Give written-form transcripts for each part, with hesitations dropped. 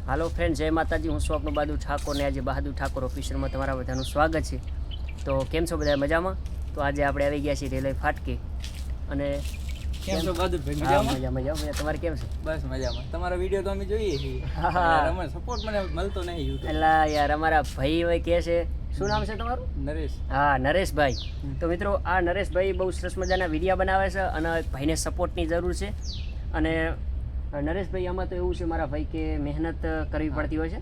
હાલો friend, જય માતાજી. હું છું આપણો બહાદુર ઠાકોર ને આજે બહાદુર ઠાકોર ઓફિશિયલમાં તમારા બધાનું સ્વાગત છે. તો કેમ છો બધા? મજામાં? તો આજે આપણે આવી ગયા છીએ રેલવે ફાટકે. અને કેમ છો બહાદુર ભાઈ? મજા મજા. તમારે કેમ છે? બસ મજામાં. તમારો વિડીયો તો અમે જોઈએ છીએ. અમારો સપોર્ટ મને મળતો નહીં YouTube. એટલે યાર અમારા ભાઈ હોય કે છે, શું નામ છે તમારું? નરેશ. હા, નરેશભાઈ. તો મિત્રો, આ નરેશભાઈ બહુ સરસ મજાના વિડીયા બનાવે છે અને ભાઈને સપોર્ટની જરૂર છે. અને નરેશભાઈ, આમાં તો એવું છે મારા ભાઈ કે મહેનત કરવી પડતી હોય છે.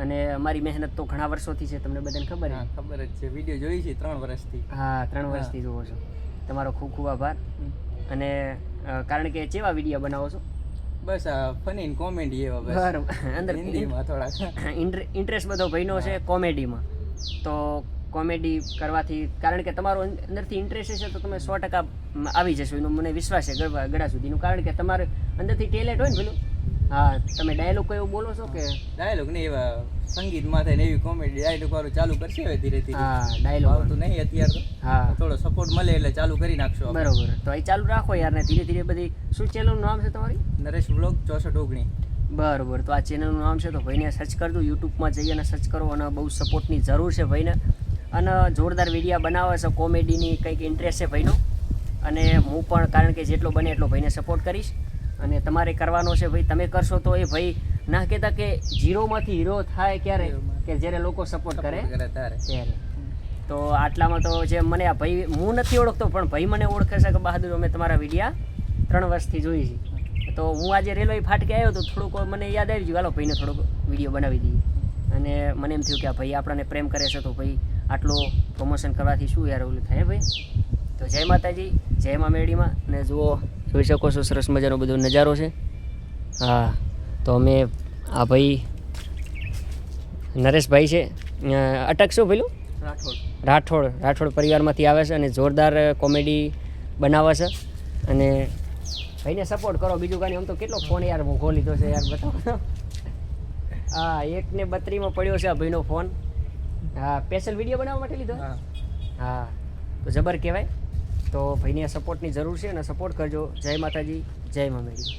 અને અમારી મહેનત તો ઘણા વર્ષોથી છે, તમને બધાને ખબર છે? ખબર જ છે. વિડીયો જોઈ છે 3 વર્ષથી. હા, 3 વર્ષથી જોવો છો. તમારો ખૂબ ખૂબ આભાર. અને કારણ કે કેવા વિડીયો બનાવો છો? બસ આ ફની એન્ડ કોમેડી એવા બસ. બરાબર. અંદર હિન્દીમાં થોડા ઇન્ટરેસ્ટ બધો ભાઈનો છે કોમેડીમાં. તો કોમેડી કરવાથી, કારણ કે તમારો અંદરથી ઇન્ટરેસ્ટ છે તો તમે 100% આવી જશો, એનો મને વિશ્વાસ છે ગળા સુધીનું. કારણ કે તમારે અંદરથી ટેલેન્ટ હોય ને પેલું. હા, તમે ડાયલોગ કોઈ એવું બોલો છો કે? ડાયલોગ ને એવા સંગીતમાં થાય ને એવી કોમેડી ડાયલોગ વાળું ચાલુ કરશે હવે ધીરે ધીરે. હા, ડાયલોગ આવતું નહીં અત્યારે તો. હા, થોડો સપોર્ટ મળે એટલે ચાલુ કરી નાખશો. બરોબર. તો એ ચાલુ રાખો યાર ને ધીરે ધીરે બધી. શું ચેનલનું નામ છે તમારી? નરેશ બ્લોગ 6419. બરોબર. તો આ ચેનલનું નામ છે, તો ભાઈને સર્ચ કરજો. યુટ્યુબમાં જઈ અને સર્ચ કરો. અને બહુ સપોર્ટની જરૂર છે ભાઈને. અને જોરદાર વિડીયો બનાવે છે, કોમેડીની કંઈક ઇન્ટરેસ્ટ છે ભાઈનો. અને હું પણ, કારણ કે જેટલો બને એટલો ભાઈને સપોર્ટ કરીશ. અને તમારે કરવાનો છે ભાઈ. તમે કરશો તો એ ભાઈ ના કહેતા કે ઝીરોમાંથી હીરો થાય ક્યારે, કે જ્યારે લોકો સપોર્ટ કરે ત્યારે. તો આટલામાં તો જે મને આ ભાઈ, હું નથી ઓળખતો પણ ભાઈ મને ઓળખે છે કે બહાદુર અમે તમારા વિડીયા 3 વર્ષથી જોઈ છે. તો હું આજે રેલવે ફાટકે આવ્યો તો થોડુંક મને યાદ આવી ગયું, હાલો ભાઈને થોડોક વિડીયો બનાવી દઈએ. અને મને એમ થયું કે આ ભાઈ આપણને પ્રેમ કરે છે, તો ભાઈ આટલો પ્રમોશન કરવાથી શું યાર ઓલું થાય ભાઈ. તો જય માતાજી, જય મા મેળીમાં. અને જુઓ, જોઈ શકો છો સરસ મજાનો બધો નજારો છે. હા, તો અમે આ ભાઈ નરેશભાઈ છે, અટક શું પેલું રાઠોડ પરિવારમાંથી આવે છે અને જોરદાર કોમેડી બનાવે છે. અને ભાઈને સપોર્ટ કરો, બીજું કાંઈ. આમ તો કેટલો ફોન યાર હું ખોલી લીધો છે યાર, બતાવો. હા, 1:32 પડ્યો છે આ ભાઈનો ફોન. હા, સ્પેશિયલ વિડીયો બનાવવા માટે લીધો. હા, તો જબર કહેવાય. તો ભાઈને સપોર્ટની જરૂર છે અને સપોર્ટ કરજો. જય માતાજી, જય મા મેળી.